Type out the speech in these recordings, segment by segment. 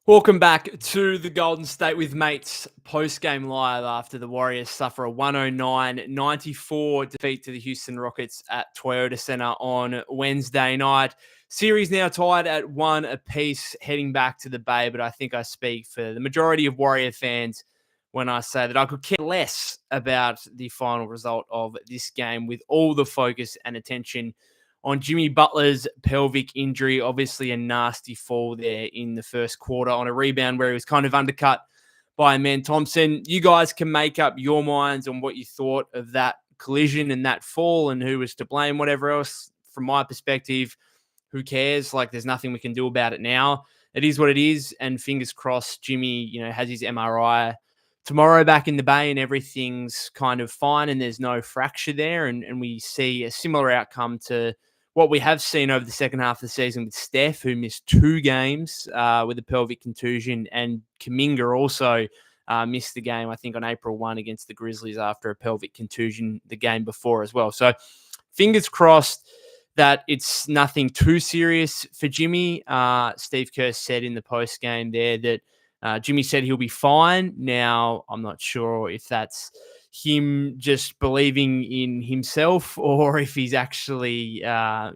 Welcome back to the Golden State with Mates post-game live after the Warriors suffer a 109-94 defeat to the Houston Rockets at Toyota Center on Wednesday night. Series now tied at 1 apiece heading back to the Bay, but I think I speak for the majority of Warrior fans when I say that I could care less about the final result of this game with all the focus and attention on Jimmy Butler's pelvic injury. Obviously a nasty fall there in the first quarter on a rebound where he was kind of undercut by Amen Thompson. You guys can make up your minds on what you thought of that collision and that fall and who was to blame, whatever else. From my perspective, who cares? Like, there's nothing we can do about it now. It is what it is. And fingers crossed, Jimmy, has his MRI tomorrow back in the Bay and everything's kind of fine and there's no fracture there. And we see a similar outcome to what we have seen over the second half of the season with Steph, who missed 2 games with a pelvic contusion, and Kuminga also missed the game, I think, on April 1 against the Grizzlies after a pelvic contusion the game before as well. So fingers crossed that it's nothing too serious for Jimmy. Steve Kerr said in the post game there that Jimmy said he'll be fine. Now, I'm not sure if that's him just believing in himself or if he's actually, well,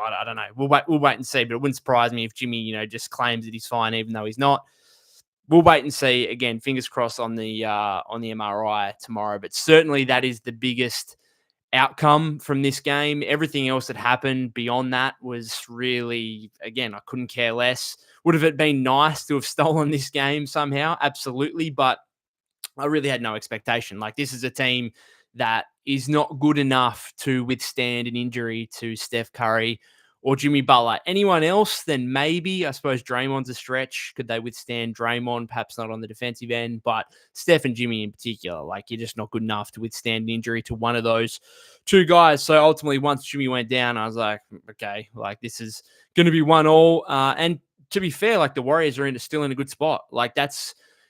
I don't know. We'll wait and see, but it wouldn't surprise me if Jimmy, just claims that he's fine, even though he's not. We'll wait and see. Again, fingers crossed on the MRI tomorrow, but certainly that is the biggest outcome from this game. Everything else that happened beyond that was really, again, I couldn't care less. Would have it been nice to have stolen this game somehow? Absolutely. But I really had no expectation. Like, this is a team that is not good enough to withstand an injury to Steph Curry or Jimmy Butler. Anyone else, then maybe, I suppose Draymond's a stretch. Could they withstand Draymond? Perhaps not on the defensive end, but Steph and Jimmy in particular, like, you're just not good enough to withstand an injury to one of those two guys. So ultimately, once Jimmy went down, I was like, okay, like, this is going to be 1-1. And to be fair, like, the Warriors are still in a good spot. Like,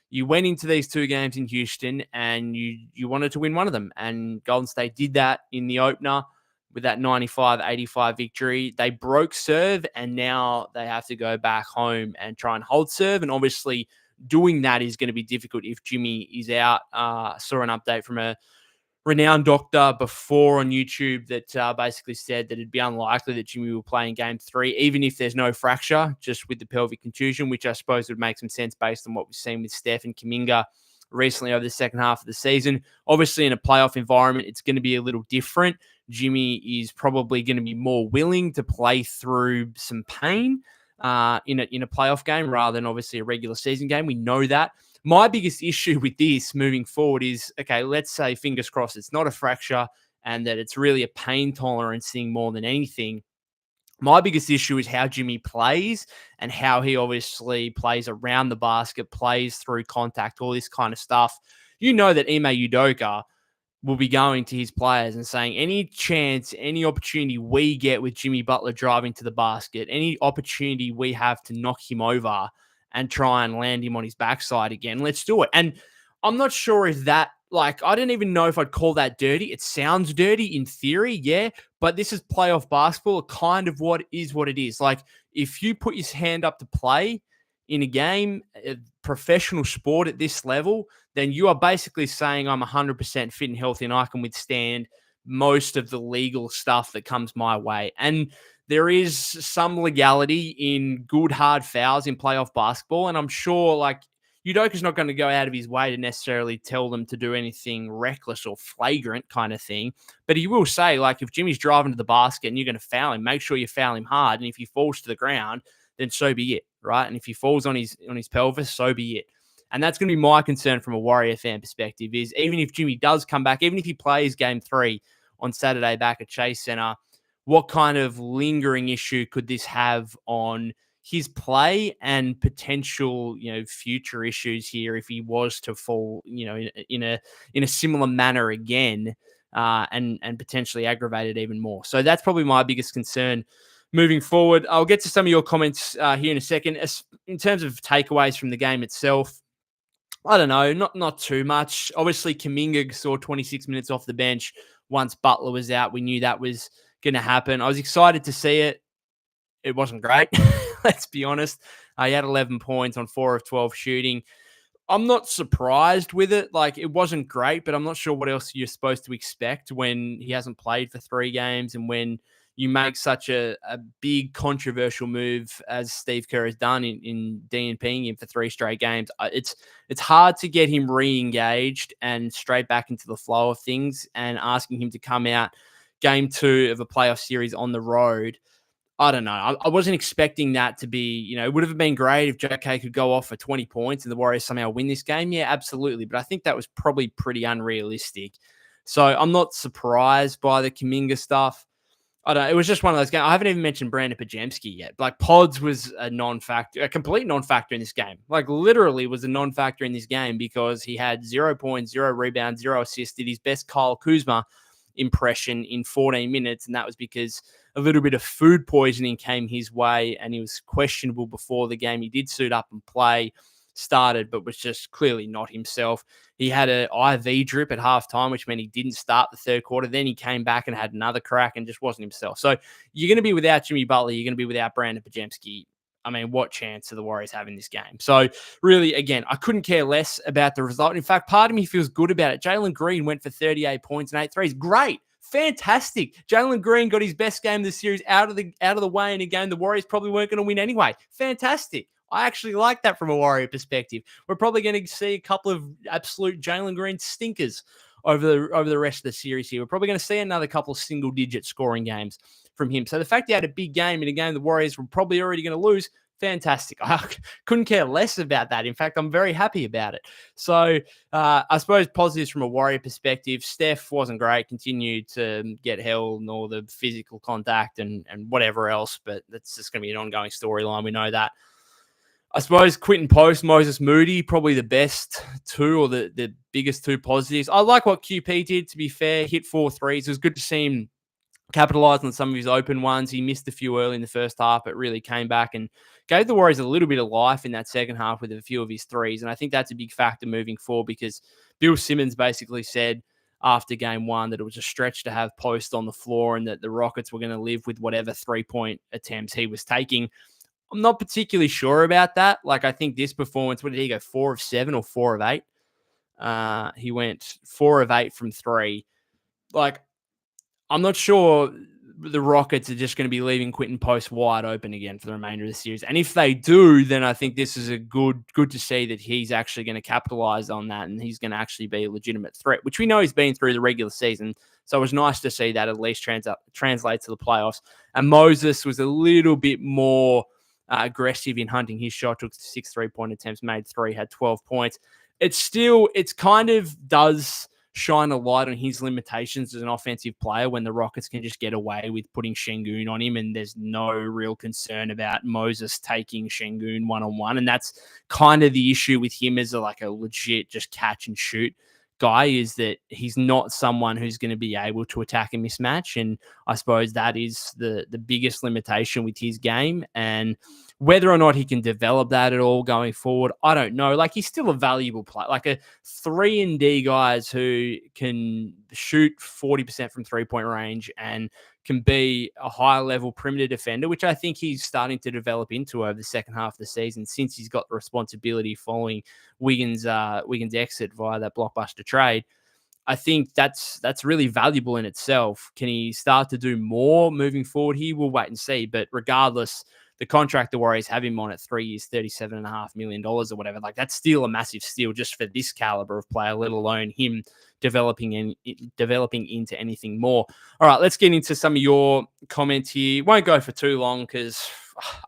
you went into these 2 games in Houston and you wanted to win one of them. And Golden State did that in the opener with that 95-85 victory. They broke serve and now they have to go back home and try and hold serve. And obviously doing that is going to be difficult if Jimmy is out. Saw an update from a renowned doctor before on YouTube that basically said that it'd be unlikely that Jimmy will play in game 3, even if there's no fracture, just with the pelvic contusion, which I suppose would make some sense based on what we've seen with Steph and Kuminga recently over the second half of the season. Obviously, in a playoff environment, it's going to be a little different. Jimmy is probably going to be more willing to play through some pain in a playoff game rather than obviously a regular season game. We know that. My biggest issue with this moving forward is, okay, let's say, fingers crossed, it's not a fracture and that it's really a pain tolerance thing more than anything. My biggest issue is how Jimmy plays and how he obviously plays around the basket, plays through contact, all this kind of stuff. You know that Ime Udoka will be going to his players and saying, any chance, any opportunity we get with Jimmy Butler driving to the basket, any opportunity we have to knock him over and try and land him on his backside again, let's do it. And I'm not sure if that, like, I don't even know if I'd call that dirty. It sounds dirty in theory, yeah, but this is playoff basketball. Kind of what it is. Like, if you put your hand up to play in a game, a professional sport at this level, then you are basically saying I'm 100% fit and healthy and I can withstand most of the legal stuff that comes my way. And there is some legality in good, hard fouls in playoff basketball. And I'm sure, like, Udoka's not going to go out of his way to necessarily tell them to do anything reckless or flagrant kind of thing. But he will say, like, if Jimmy's driving to the basket and you're going to foul him, make sure you foul him hard. And if he falls to the ground, then so be it, right? And if he falls on his pelvis, so be it. And that's going to be my concern from a Warrior fan perspective is, even if Jimmy does come back, even if he plays game 3 on Saturday back at Chase Center, what kind of lingering issue could this have on his play and potential, future issues here if he was to fall, in a similar manner again, and potentially aggravate it even more. So that's probably my biggest concern moving forward. I'll get to some of your comments here in a second. In terms of takeaways from the game itself, I don't know, not too much. Obviously, Kuminga saw 26 minutes off the bench once Butler was out. We knew that was going to happen. I was excited to see it. it wasn't great. Let's be honest. He had 11 points on 4 of 12 shooting. I'm not surprised with it. Like, it wasn't great, but I'm not sure what else you're supposed to expect when he hasn't played for 3 games and when you make such a big controversial move as Steve Kerr has done in DNPing him for 3 straight games. It's hard to get him re-engaged and straight back into the flow of things, and asking him to come out game 2 of a playoff series on the road. I don't know. I wasn't expecting that to be, it would have been great if JK could go off for 20 points and the Warriors somehow win this game. Yeah, absolutely. But I think that was probably pretty unrealistic. So I'm not surprised by the Kuminga stuff. I don't know. It was just one of those games. I haven't even mentioned Brandin Podziemski yet. Like, Pods was a non-factor, a complete non-factor in this game. Like, literally was a non-factor in this game because he had 0 points, 0 rebounds, 0 assists, did his best Kyle Kuzma impression in 14 minutes. And that was because a little bit of food poisoning came his way and he was questionable before the game. He did suit up and play, started, but was just clearly not himself. He had an IV drip at halftime, which meant he didn't start the third quarter. Then he came back and had another crack and just wasn't himself. So you're going to be without Jimmy Butler. You're going to be without Brandin Podziemski. I mean, what chance do the Warriors have in this game? So really, again, I couldn't care less about the result. In fact, part of me feels good about it. Jalen Green went for 38 points and 8 threes. Great. Fantastic. Jalen Green got his best game of the series out of the way in a game the Warriors probably weren't going to win anyway. Fantastic. I actually like that from a Warrior perspective. We're probably going to see a couple of absolute Jalen Green stinkers over the rest of the series here. We're probably going to see another couple of single-digit scoring games from him. So the fact he had a big game in a game the Warriors were probably already going to lose, fantastic. I couldn't care less about that. In fact, I'm very happy about it. So I suppose positives from a Warrior perspective, Steph wasn't great, continued to get held and all the physical contact and whatever else, but that's just going to be an ongoing storyline. We know that. I suppose Quentin Post, Moses Moody, probably the best two or the biggest two positives. I like what QP did, to be fair, hit 4 threes. It was good to see him capitalized on some of his open ones. He missed a few early in the first half, but really came back and gave the Warriors a little bit of life in that second half with a few of his threes. And I think that's a big factor moving forward because Bill Simmons basically said after game 1 that it was a stretch to have Post on the floor and that the Rockets were going to live with whatever 3-point attempts he was taking. I'm not particularly sure about that. Like, I think this performance, what did he go, 4 of 7 or 4 of 8? He went 4 of 8 from 3. Like, I'm not sure the Rockets are just going to be leaving Quentin Post wide open again for the remainder of the series. And if they do, then I think this is a good to see that he's actually going to capitalize on that and he's going to actually be a legitimate threat, which we know he's been through the regular season. So it was nice to see that at least translate to the playoffs. And Moses was a little bit more aggressive in hunting his shot, took 6 3-point attempts, made 3, had 12 points. It's kind of does shine a light on his limitations as an offensive player when the Rockets can just get away with putting Şengün on him and there's no real concern about Moses taking Şengün one-on-one. And that's kind of the issue with him as a legit just catch and shoot guy, is that he's not someone who's going to be able to attack a mismatch. And I suppose that is the biggest limitation with his game. And whether or not he can develop that at all going forward, I don't know. Like, he's still a valuable player. Like, a 3-and-D guys who can shoot 40% from 3-point range and can be a high-level perimeter defender, which I think he's starting to develop into over the second half of the season since he's got the responsibility following Wiggins' exit via that blockbuster trade. I think that's really valuable in itself. Can he start to do more moving forward? He will wait and see. But regardless, the contract the Warriors have him on at 3 years, $37.5 million or whatever, like, that's still a massive steal just for this caliber of player, let alone him developing into anything more. All right, let's get into some of your comments here. Won't go for too long because,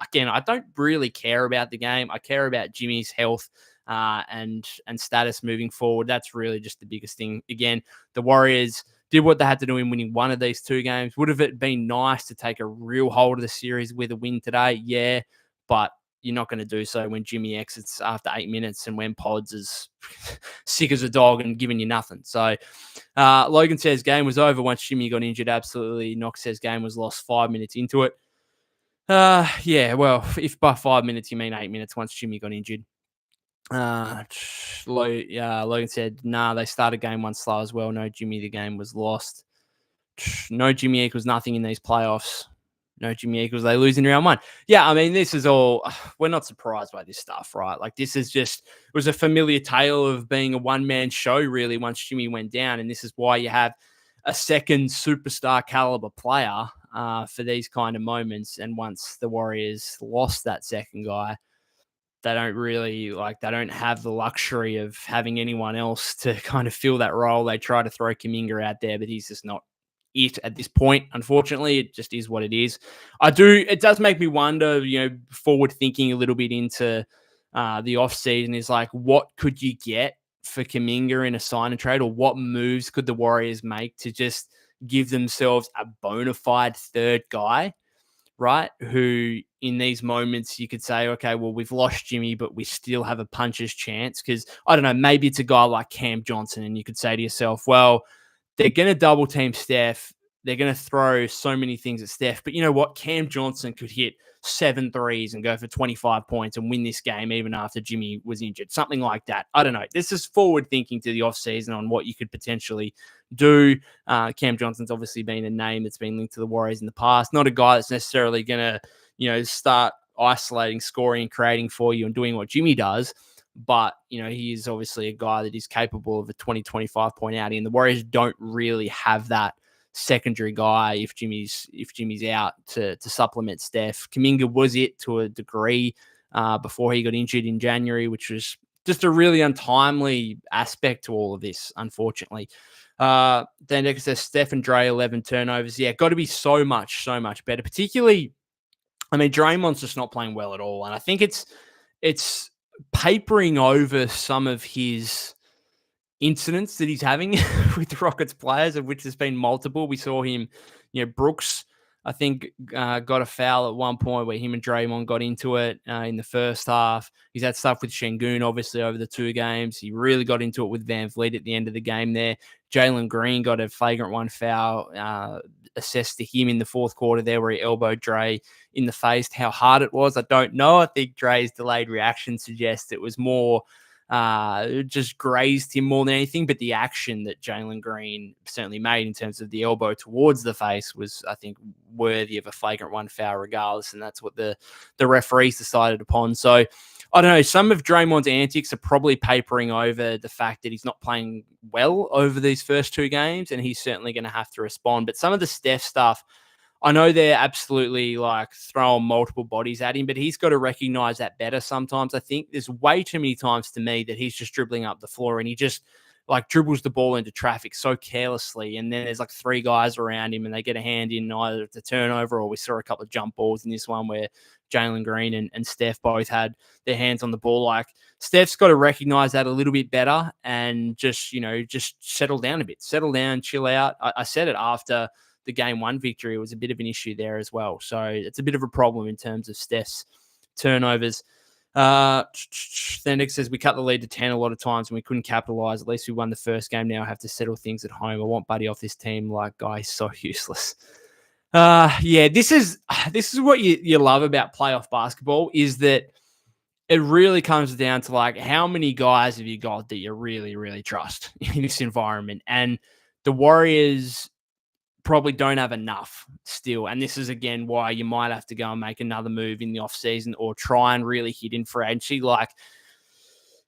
again, I don't really care about the game. I care about Jimmy's health and status moving forward. That's really just the biggest thing. Again, the Warriors did what they had to do in winning one of these 2 games. Would have it been nice to take a real hold of the series with a win today? Yeah, but you're not going to do so when Jimmy exits after 8 minutes and when Pods is sick as a dog and giving you nothing. So Logan says game was over once Jimmy got injured. Absolutely. Knox says game was lost 5 minutes into it. Yeah, well, if by 5 minutes you mean 8 minutes once Jimmy got injured. Logan said, nah, they started game 1 slow as well. No Jimmy, the game was lost. No Jimmy equals nothing in these playoffs. No Jimmy equals they lose in round one. Yeah, I mean, this is all, we're not surprised by this stuff, right? Like, this is just, it was a familiar tale of being a one-man show, really, once Jimmy went down. And this is why you have a second superstar caliber player for these kind of moments. And once the Warriors lost that second guy, they don't really like, they don't have the luxury of having anyone else to kind of fill that role. They try to throw Kuminga out there, but he's just not it at this point. Unfortunately, it just is what it is. It does make me wonder, forward thinking a little bit into the off season is like, what could you get for Kuminga in a sign and trade, or what moves could the Warriors make to just give themselves a bona fide third guy, right? Who in these moments you could say, okay, well, we've lost Jimmy, but we still have a puncher's chance. Because I don't know, maybe it's a guy like Cam Johnson, and you could say to yourself, well, they're going to double team Steph. They're going to throw so many things at Steph. But you know what? Cam Johnson could hit 7 threes and go for 25 points and win this game even after Jimmy was injured. Something like that. I don't know. This is forward thinking to the offseason on what you could potentially do. Cam Johnson's obviously been a name that's been linked to the Warriors in the past. Not a guy that's necessarily going to, start isolating, scoring, and creating for you and doing what Jimmy does. But, he is obviously a guy that is capable of a 20-25 point outing. And the Warriors don't really have that secondary guy if Jimmy's out to supplement Steph. Kuminga was it to a degree before he got injured in January, which was just a really untimely aspect to all of this, unfortunately. Then it says Steph and Dre 11 turnovers. Yeah, got to be so much better. Particularly, I mean, Draymond's just not playing well at all, and I think it's papering over some of his incidents that he's having with the Rockets players, of which there's been multiple. We saw him, Brooks, I think, got a foul at one point where him and Draymond got into it in the first half. He's had stuff with Şengün, obviously, over the 2 games. He really got into it with Van Vliet at the end of the game there. Jalen Green got a flagrant 1 foul assessed to him in the fourth quarter there, where he elbowed Dre in the face. How hard it was, I don't know. I think Dre's delayed reaction suggests it was more just grazed him more than anything, but the action that Jalen Green certainly made in terms of the elbow towards the face was, I think, worthy of a flagrant 1 foul regardless, and that's what the referees decided upon. So I don't know, some of Draymond's antics are probably papering over the fact that he's not playing well over these first 2 games, and he's certainly going to have to respond. But some of the Steph stuff, I know they're absolutely like throwing multiple bodies at him, but he's got to recognize that better sometimes. I think there's way too many times to me that he's just dribbling up the floor and he just like dribbles the ball into traffic so carelessly. And then there's like 3 guys around him and they get a hand in either the turnover, or we saw a couple of jump balls in this one where Jalen Green and Steph both had their hands on the ball. Like, Steph's got to recognize that a little bit better and just, just settle down a bit, settle down, chill out. I said it after the game 1 victory, it was a bit of an issue there as well. So it's a bit of a problem in terms of Steph's turnovers. Then Nick says we cut the lead to 10 a lot of times and we couldn't capitalize. At least we won the first game. Now I have to settle things at home. I want Buddy off this team. Like, guy, he's so useless. Yeah, this is what you love about playoff basketball, is that it really comes down to like, how many guys have you got that you really, really trust in this environment? And the Warriors probably don't have enough still. And this is, again, why you might have to go and make another move in the offseason or try and really hit in free agency. Like,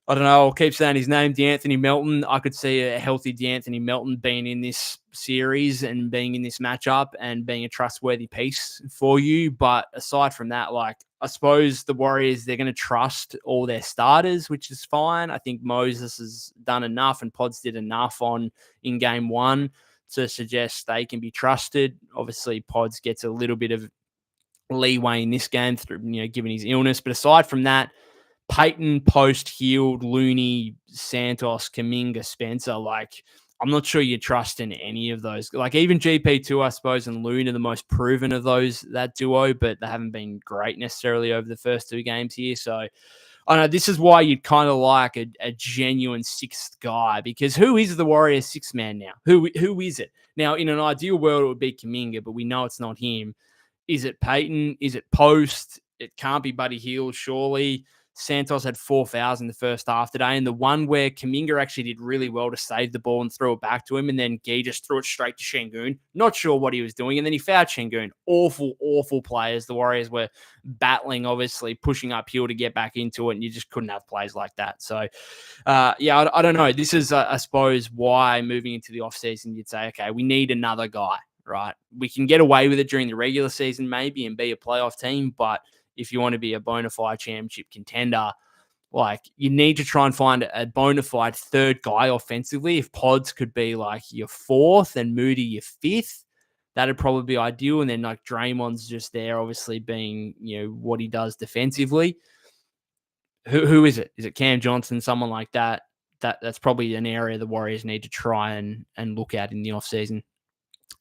I don't know, I'll keep saying his name, DeAnthony Melton. I could see a healthy DeAnthony Melton being in this series and being in this matchup and being a trustworthy piece for you. But aside from that, like, I suppose the Warriors, they're going to trust all their starters, which is fine. I think Moses has done enough and Pods did enough in game 1 to suggest they can be trusted. Obviously, Pods gets a little bit of leeway in this game through, given his illness. But aside from that, Peyton, Post, Healed, Looney, Santos, Kuminga, Spencer, like, I'm not sure you trust in any of those. Like, even GP2, I suppose, and Loon are the most proven of that duo, but they haven't been great necessarily over the first 2 games here. So I know this is why you'd kind of like a genuine 6th guy, because who is the Warriors 6th man now? Who is it? Now, in an ideal world, it would be Kuminga, but we know it's not him. Is it Peyton? Is it Post? It can't be Buddy Hield, surely. Santos had 4 fouls in the first half today, and the one where Kuminga actually did really well to save the ball and throw it back to him, and then Gee just threw it straight to Şengün. Not sure what he was doing, and then he fouled Şengün. Awful players. The Warriors were battling, obviously, pushing uphill to get back into it, and you just couldn't have plays like that. So, I don't know. This is, I suppose, why moving into the offseason, you'd say, okay, we need another guy, right? We can get away with it during the regular season maybe and be a playoff team, but if you want to be a bona fide championship contender, like you need to try and find a bona fide third guy offensively. If Pods could be like your fourth and Moody your fifth, that'd probably be ideal. And then like Draymond's just there, obviously being, what he does defensively. Who is it? Is it Cam Johnson, someone like that? That's probably an area the Warriors need to try and look at in the offseason.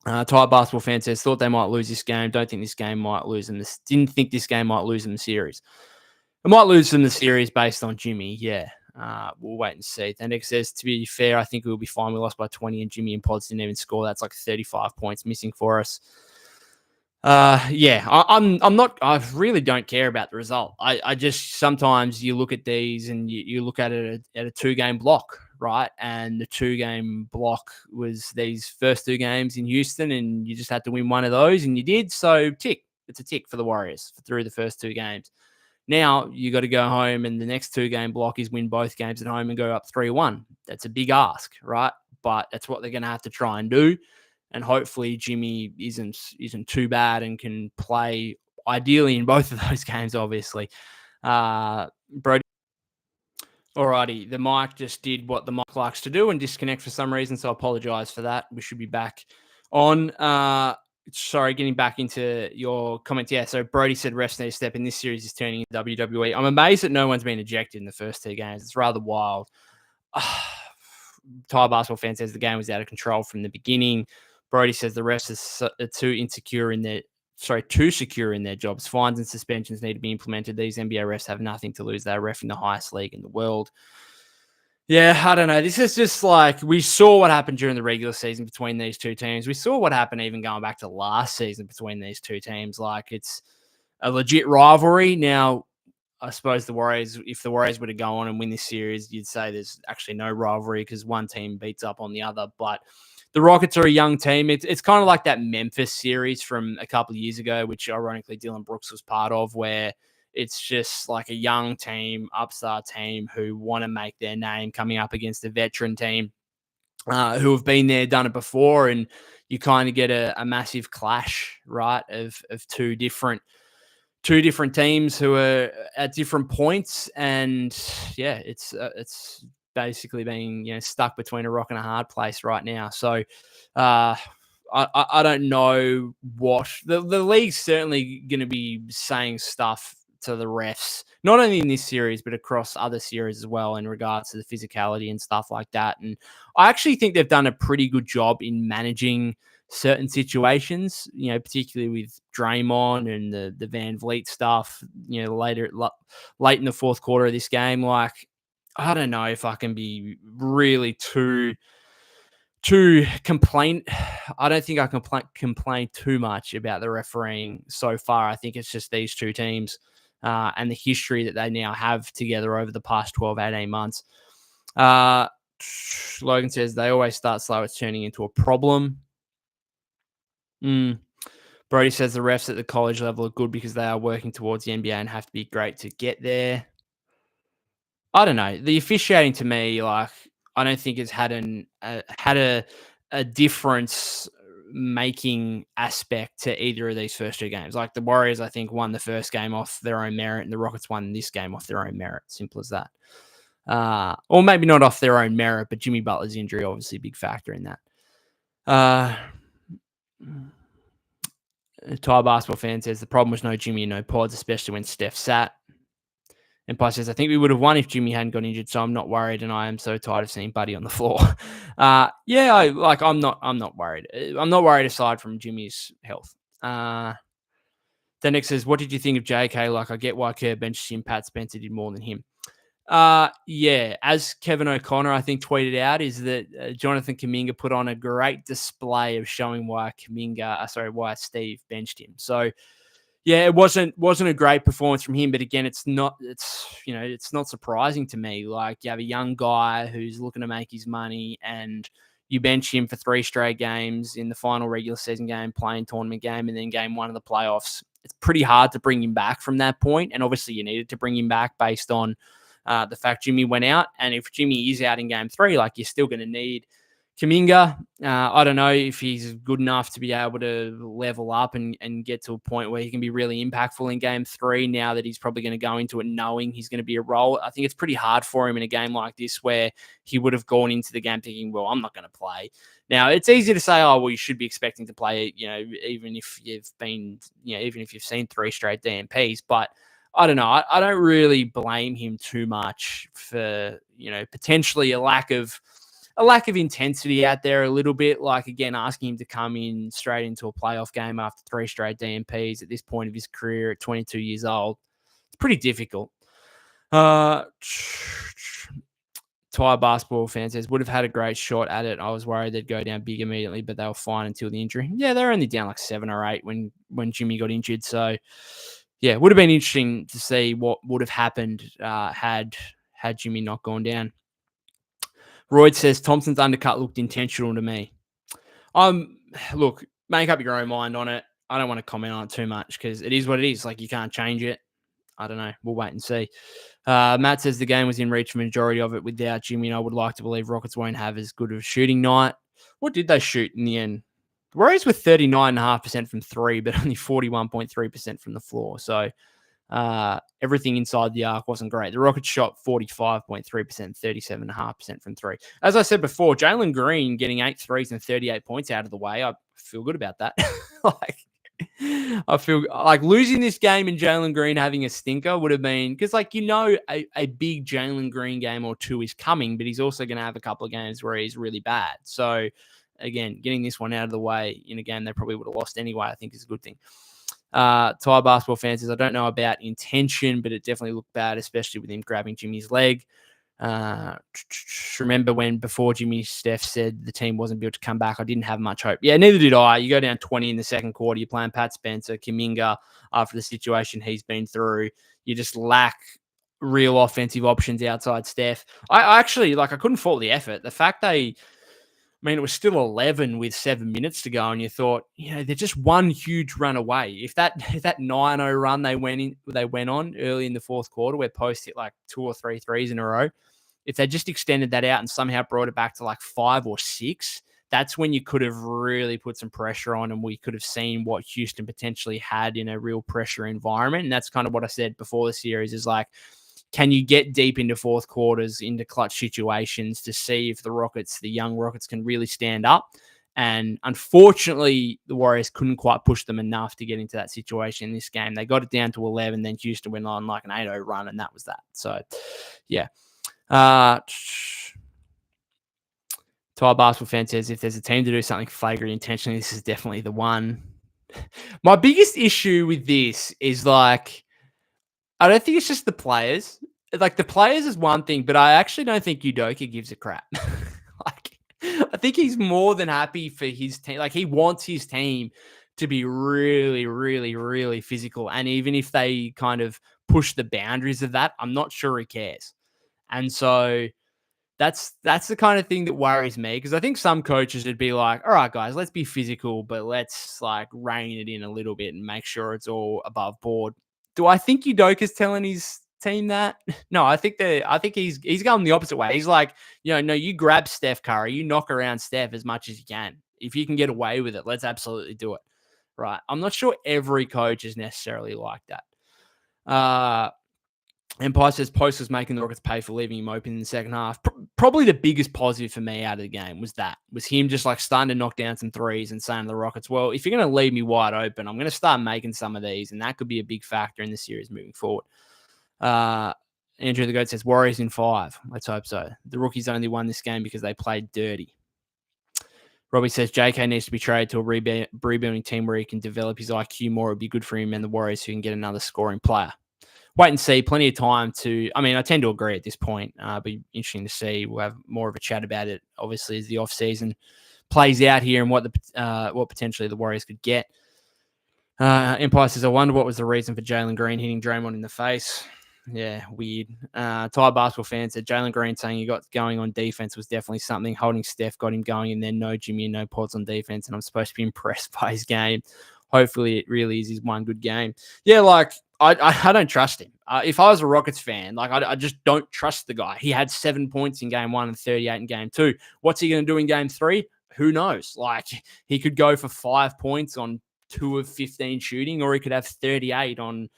Tired Basketball Fan says, thought they might lose this game. Don't think this game might lose them. Didn't think this game might lose them the series. It might lose them the series based on Jimmy. Yeah. We'll wait and see. Thendek says, to be fair, I think we'll be fine. We lost by 20 and Jimmy and Pods didn't even score. That's like 35 points missing for us. I really don't care about the result. I just, sometimes you look at these and you look at it at a 2-game block, right? And the 2-game block was these first 2 games in Houston, and you just had to win one of those, and you did. So tick. It's a tick for the Warriors through the first 2 games. Now you got to go home, and the next 2-game block is win both games at home and go up 3-1. That's a big ask, right? But that's what they're going to have to try and do. And hopefully Jimmy isn't too bad and can play ideally in both of those games, obviously. Brody. Alrighty, the mic just did what the mic likes to do and disconnect for some reason, so I apologize for that. We should be back on. Getting back into your comments. Yeah, so Brody said refs need to step in. This series is turning into WWE. I'm amazed that no one's been ejected in the first 2 games. It's rather wild. Thai Basketball Fan says the game was out of control from the beginning. Brody says the refs are too secure in their jobs. Fines and suspensions need to be implemented. These NBA refs have nothing to lose. They're reffing the highest league in the world. Yeah, I don't know. This is just like, we saw what happened during the regular season between these 2 teams. We saw what happened even going back to last season between these 2 teams. Like, it's a legit rivalry. Now, I suppose if the Warriors were to go on and win this series, you'd say there's actually no rivalry because one team beats up on the other. But the Rockets are a young team. It's kind of like that Memphis series from a couple of years ago, which ironically Dylan Brooks was part of, where it's just like a young team, upstart team who want to make their name coming up against a veteran team who have been there, done it before, and you kind of get a massive clash, right, of 2 different teams who are at different points, and yeah, it's basically being stuck between a rock and a hard place right now. So I don't know what the league's certainly going to be saying stuff to the refs, not only in this series but across other series as well, in regards to the physicality and stuff like that. And I actually think they've done a pretty good job in managing certain situations, particularly with Draymond and the Van Vliet stuff, late in the fourth quarter of this game. Like, I don't know if I can be really too complain. I don't think I can complain too much about the refereeing so far. I think it's just these 2 teams and the history that they now have together over the past 12, 18 months. Logan says they always start slow. It's turning into a problem. Brody says the refs at the college level are good because they are working towards the NBA and have to be great to get there. I don't know. The officiating to me, like, I don't think it's had a difference making aspect to either of these first 2 games. Like, the Warriors, I think, won the first game off their own merit, and the Rockets won this game off their own merit. Simple as that. Or maybe not off their own merit, but Jimmy Butler's injury, obviously a big factor in that. Thai Basketball Fan says the problem was no Jimmy and no Pods, especially when Steph sat. And Pi says, I think we would have won if Jimmy hadn't got injured, so I'm not worried, and I am so tired of seeing Buddy on the floor. I'm not worried. I'm not worried aside from Jimmy's health. Then Nick says, what did you think of JK? Like, I get why Kerr benched him. Pat Spencer did more than him. As Kevin O'Connor, I think, tweeted out, is that Jonathan Kuminga put on a great display of showing why Steve benched him. So, Yeah, it wasn't a great performance from him, but again, it's not surprising to me. Like, you have a young guy who's looking to make his money, and you bench him for 3 straight games in the final regular season game, playing tournament game, and then game 1 of the playoffs. It's pretty hard to bring him back from that point, and obviously you needed to bring him back based on the fact Jimmy went out, and if Jimmy is out in game 3, like, you're still going to need Kuminga. I don't know if he's good enough to be able to level up and get to a point where he can be really impactful in game 3 now that he's probably going to go into it knowing he's going to be a role. I think it's pretty hard for him in a game like this where he would have gone into the game thinking, well, I'm not going to play. Now, it's easy to say, oh, well, you should be expecting to play, even if you've seen 3 straight DMPs. But I don't know. I don't really blame him too much for, potentially a lack of intensity out there a little bit. Like, again, asking him to come in straight into a playoff game after 3 straight DMPs at this point of his career at 22 years old, it's pretty difficult. Thai basketball fan says, would have had a great shot at it. I was worried they'd go down big immediately, but they were fine until the injury. Yeah, they're only down like 7 or 8 when Jimmy got injured. So, yeah, it would have been interesting to see what would have happened had Jimmy not gone down. Royd says, Thompson's undercut looked intentional to me. Look, make up your own mind on it. I don't want to comment on it too much because it is what it is. Like, you can't change it. I don't know. We'll wait and see. Matt says the game was in reach for majority of it without Jimmy, and I would like to believe Rockets won't have as good of a shooting night. What did they shoot in the end? The Warriors were 39.5% from 3, but only 41.3% from the floor. So everything inside the arc wasn't great. The Rockets shot 45.3%, 37.5% from 3. As I said before, Jalen Green getting 8 threes and 38 points out of the way. I feel good about that. I feel like losing this game and Jalen Green having a stinker would have been, because a big Jalen Green game or 2 is coming, but he's also going to have a couple of games where he's really bad. So again, getting this one out of the way in a game they probably would have lost anyway, I think is a good thing. Thai basketball fans says, I don't know about intention, but it definitely looked bad, especially with him grabbing Jimmy's leg. Remember when before Jimmy, Steph said the team wasn't built to come back? I didn't have much hope. Yeah, neither did I. You go down 20 in the second quarter, you're playing Pat Spencer, Kuminga, after the situation he's been through. You just lack real offensive options outside Steph. I actually, I couldn't fault the effort. The fact it was still 11 with 7 minutes to go, and you thought, they're just one huge run away. If that 9-0 run they went on early in the fourth quarter, where Post hit 2 or 3 threes in a row, if they just extended that out and somehow brought it back to 5 or 6, that's when you could have really put some pressure on, and we could have seen what Houston potentially had in a real pressure environment. And that's kind of what I said before the series is can you get deep into fourth quarters, into clutch situations to see if the young Rockets can really stand up? And unfortunately, the Warriors couldn't quite push them enough to get into that situation in this game. They got it down to 11, then Houston went on an 8-0 run, and that was that. So, yeah. Thai basketball fan says, if there's a team to do something flagrant intentionally, this is definitely the one. My biggest issue with this is I don't think it's just the players. The players is one thing, but I actually don't think Udoka gives a crap. I think he's more than happy for his team. He wants his team to be really, really, really physical. And even if they kind of push the boundaries of that, I'm not sure he cares. And so that's the kind of thing that worries me, because I think some coaches would be like, all right, guys, let's be physical, but let's rein it in a little bit and make sure it's all above board. Do I think Udoka's telling his team that? No, I think he's going the opposite way. He's no, you grab Steph Curry, you knock around Steph as much as you can. If you can get away with it, let's absolutely do it. Right. I'm not sure every coach is necessarily like that. Empire says Post was making the Rockets pay for leaving him open in the second half. Probably the biggest positive for me out of the game was him just starting to knock down some threes and saying to the Rockets, well, if you're going to leave me wide open, I'm going to start making some of these, and that could be a big factor in the series moving forward. Andrew the Goat says Warriors in 5. Let's hope so. The rookies only won this game because they played dirty. Robbie says JK needs to be traded to a rebuilding team where he can develop his IQ more. It would be good for him and the Warriors who can get another scoring player. Wait and see. Plenty of time to. I tend to agree at this point. Be interesting to see. We'll have more of a chat about it, obviously, as the off season plays out here and what potentially the Warriors could get. Empire says, I wonder what was the reason for Jalen Green hitting Draymond in the face. Yeah, weird. Thai basketball fan said Jalen Green saying he got going on defense was definitely something. Holding Steph got him going, and then no Jimmy and no Pods on defense. And I'm supposed to be impressed by his game. Hopefully, it really is his one good game. Yeah, like I don't trust him. If I was a Rockets fan, like I just don't trust the guy. He had 7 points in game 1 and 38 in game 2. What's he going to do in game 3? Who knows? Like he could go for 5 points on 2 of 15 shooting, or he could have 38 on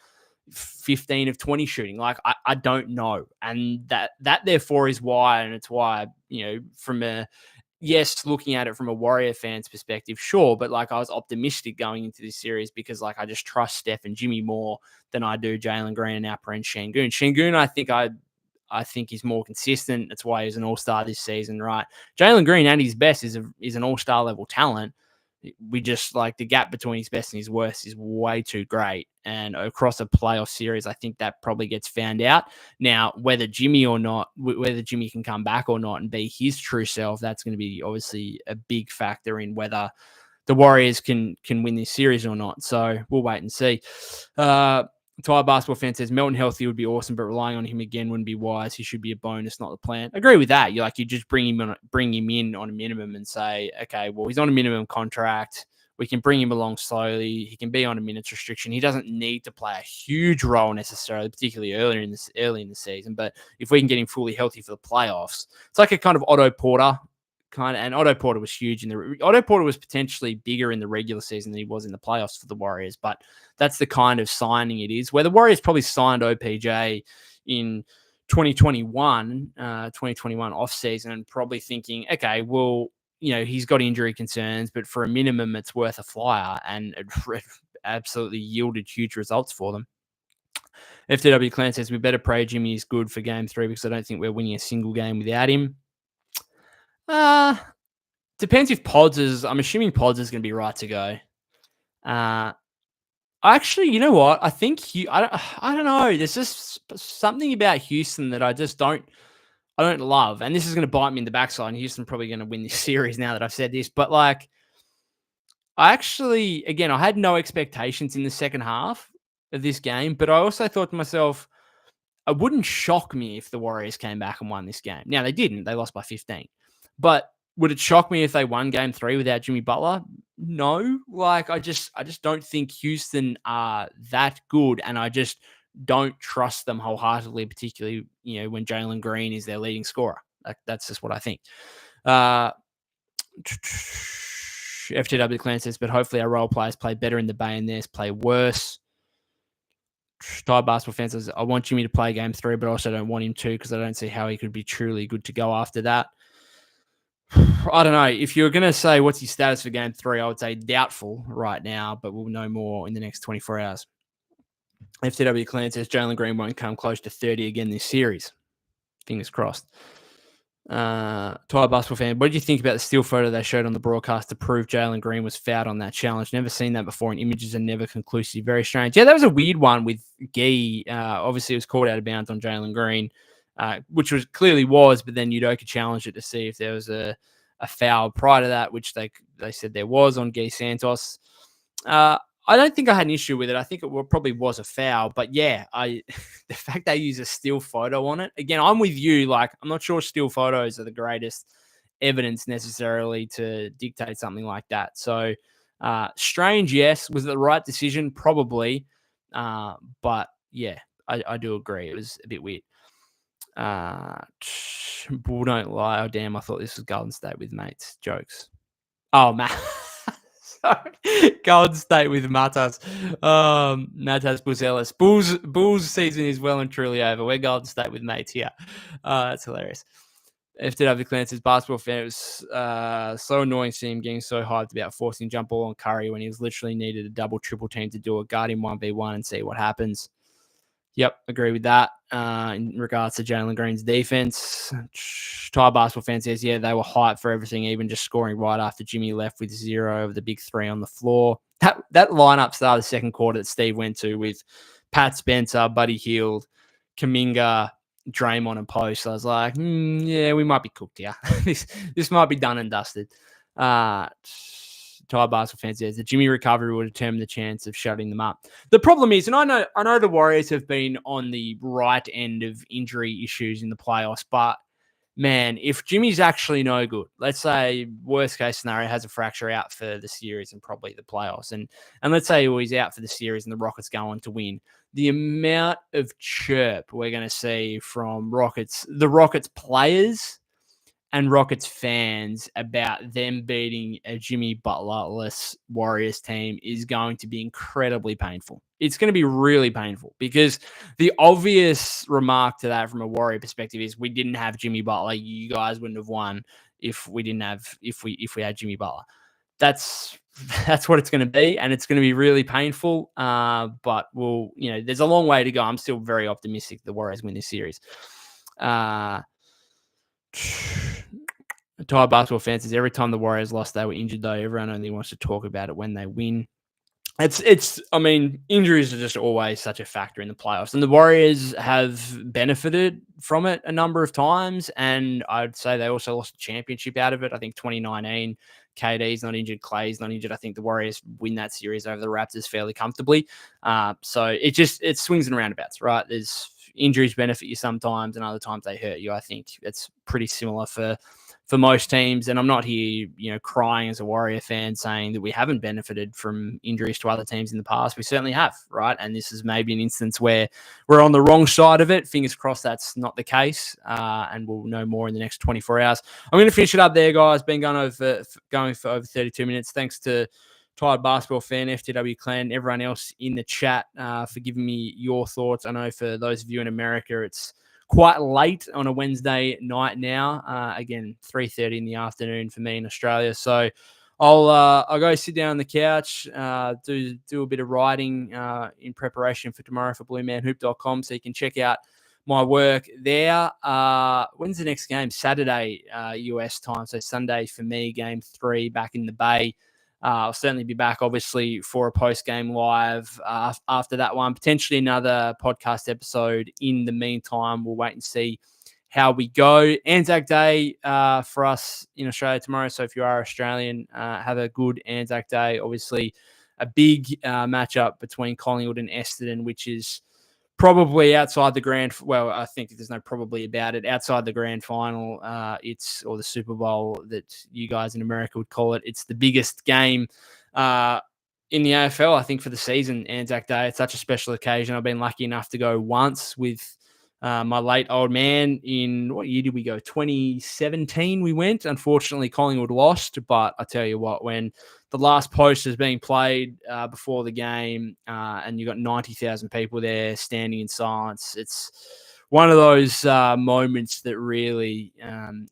15 of 20 shooting. Like I don't know. And that therefore is why, and it's why, from a, yes, looking at it from a Warrior fan's perspective, sure, but like I was optimistic going into this series because like I just trust Steph and Jimmy more than I do Jalen Green and Apper and Şengün. Şengün, I think he's more consistent. That's why he's an all-star this season, right? Jalen Green at his best is an all-star level talent. We just like the gap between his best and his worst is way too great. And across a playoff series, I think that probably gets found out. Now, whether Jimmy can come back or not and be his true self, that's going to be obviously a big factor in whether the Warriors can win this series or not. So we'll wait and see. Thai basketball fan says Melton healthy would be awesome, but relying on him again wouldn't be wise. He should be a bonus, not the plan. I agree with that. You just bring him in on a minimum and say, okay, well, he's on a minimum contract. We can bring him along slowly. He can be on a minutes restriction. He doesn't need to play a huge role necessarily, particularly early in the season. But if we can get him fully healthy for the playoffs, it's like a kind of Otto Porter and Otto Porter was huge Otto Porter was potentially bigger in the regular season than he was in the playoffs for the Warriors, but that's the kind of signing it is. Where the Warriors probably signed OPJ in 2021 offseason and probably thinking, okay, well, he's got injury concerns, but for a minimum, it's worth a flyer, and it absolutely yielded huge results for them. FTW Clan says we better pray Jimmy is good for game 3 because I don't think we're winning a single game without him. Depends if I'm assuming Pods is going to be right to go. Actually, you know what? I think I don't know. There's just something about Houston that I don't love. And this is going to bite me in the backside. And Houston probably going to win this series now that I've said this. But like, I had no expectations in the second half of this game. But I also thought to myself, it wouldn't shock me if the Warriors came back and won this game. Now, they didn't. They lost by 15. But would it shock me if they won game 3 without Jimmy Butler? No. Like, I just don't think Houston are that good, and I just don't trust them wholeheartedly, particularly, when Jalen Green is their leading scorer. That's just what I think. FTW Clan says, but hopefully our role players play better in the Bay and theirs play worse. Thai basketball fans says, I want Jimmy to play game 3, but I also don't want him to because I don't see how he could be truly good to go after that. I don't know. If you're going to say what's his status for game 3, I would say doubtful right now, but we'll know more in the next 24 hours. FTW Clan says Jalen Green won't come close to 30 again this series. Fingers crossed. Thai basketball fan, what did you think about the still photo they showed on the broadcast to prove Jalen Green was fouled on that challenge? Never seen that before, and images are never conclusive. Very strange. Yeah, that was a weird one with Gee. Obviously, it was called out of bounds on Jalen Green, which clearly was, but then Udoka challenged it to see if there was a foul prior to that, which they said there was on Gee Santos. I don't think I had an issue with it. I think it probably was a foul, but yeah, the fact they use a still photo on it, again, I'm with you. Like, I'm not sure still photos are the greatest evidence necessarily to dictate something like that. So strange, yes. Was it the right decision? Probably. But yeah, I do agree. It was a bit weird. Bull don't lie. Oh, damn. I thought this was Golden State with mates. Jokes. Oh, man. Sorry. Golden State with Matas. Matas Buzelis. Bulls season is well and truly over. We're Golden State with mates here. That's hilarious. FTW Clan says basketball fan, it was so annoying seeing him getting so hyped about forcing jump ball on Curry when he was literally needed a double triple team to do it. Guard him 1v1 and see what happens. Yep, agree with that. In regards to Jalen Green's defense, Thai basketball fan says, yeah, they were hyped for everything, even just scoring right after Jimmy left with 0 of the big 3 on the floor. That lineup started the second quarter that Steve went to with Pat Spencer, Buddy Hield, Kuminga, Draymond, and Post. So I was like, yeah, we might be cooked here. This might be done and dusted. Thai Thai basketball fans is the Jimmy recovery will determine the chance of shutting them up. The problem is, and I know the Warriors have been on the right end of injury issues in the playoffs, but man, if Jimmy's actually no good, let's say worst case scenario has a fracture out for the series and probably the playoffs, and let's say he's out for the series and the Rockets go on to win, the amount of chirp we're going to see from the Rockets players and Rockets fans about them beating a Jimmy Butler'S Warriors team is going to be incredibly painful. It's going to be really painful because the obvious remark to that from a Warrior perspective is we didn't have Jimmy Butler. You guys wouldn't have won if we had Jimmy Butler. That's what it's going to be, and it's going to be really painful. But there's a long way to go. I'm still very optimistic the Warriors win this series. Thai basketball fans is every time the Warriors lost, they were injured though. Everyone only wants to talk about it when they win. Injuries are just always such a factor in the playoffs, and the Warriors have benefited from it a number of times. And I'd say they also lost a championship out of it. I think 2019, KD's not injured, Clay's not injured. I think the Warriors win that series over the Raptors fairly comfortably. So it swings and roundabouts, right? There's injuries benefit you sometimes, and other times they hurt you. I think it's pretty similar for most teams. And I'm not here, crying as a Warrior fan saying that we haven't benefited from injuries to other teams in the past. We certainly have, right? And this is maybe an instance where we're on the wrong side of it. Fingers crossed that's not the case. And we'll know more in the next 24 hours. I'm going to finish it up there, guys. Been going for over 32 minutes. Thanks to Tired Basketball Fan, FTW Clan, everyone else in the chat for giving me your thoughts. I know for those of you in America, it's quite late on a Wednesday night now. Again, 3:30 in the afternoon for me in Australia. So I'll go sit down on the couch, do a bit of writing in preparation for tomorrow for bluemanhoop.com. So you can check out my work there. When's the next game? Saturday, US time. So Sunday for me, game 3 back in the Bay. I'll certainly be back, obviously, for a post-game live after that one. Potentially another podcast episode. In the meantime, we'll wait and see how we go. Anzac Day for us in Australia tomorrow. So if you are Australian, have a good Anzac Day. Obviously, a big matchup between Collingwood and Essendon, which is probably outside the I think there's no probably about it. Outside the grand final, or the Super Bowl that you guys in America would call it. It's the biggest game in the AFL, I think, for the season, Anzac Day. It's such a special occasion. I've been lucky enough to go once with my late old man. In what year did we go? 2017 we went. Unfortunately, Collingwood lost, but I tell you what, when the last post is being played before the game and you got 90,000 people there standing in silence, it's one of those moments that really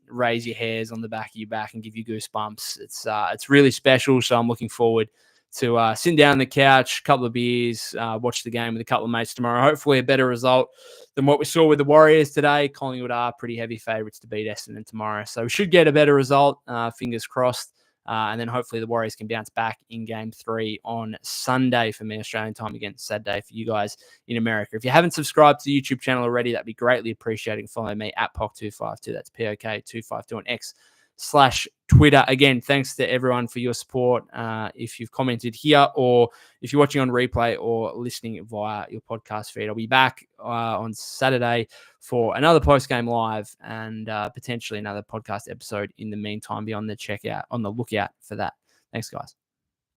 raise your hairs on the back of your back and give you goosebumps. It's really special, so I'm looking forward to sitting down on the couch, a couple of beers, watch the game with a couple of mates tomorrow. Hopefully a better result than what we saw with the Warriors today. Collingwood are pretty heavy favourites to beat Essendon tomorrow. So we should get a better result, fingers crossed. And then hopefully the Warriors can bounce back in game 3 on Sunday for me, Australian time, again, Saturday for you guys in America. If you haven't subscribed to the YouTube channel already, that'd be greatly appreciated. Follow me at POC252. That's POK252 on X/Twitter. Again, thanks to everyone for your support. If you've commented here or if you're watching on replay or listening via your podcast feed, I'll be back on Saturday for another post-game live and potentially another podcast episode in the meantime. Be on the lookout for that. Thanks, guys.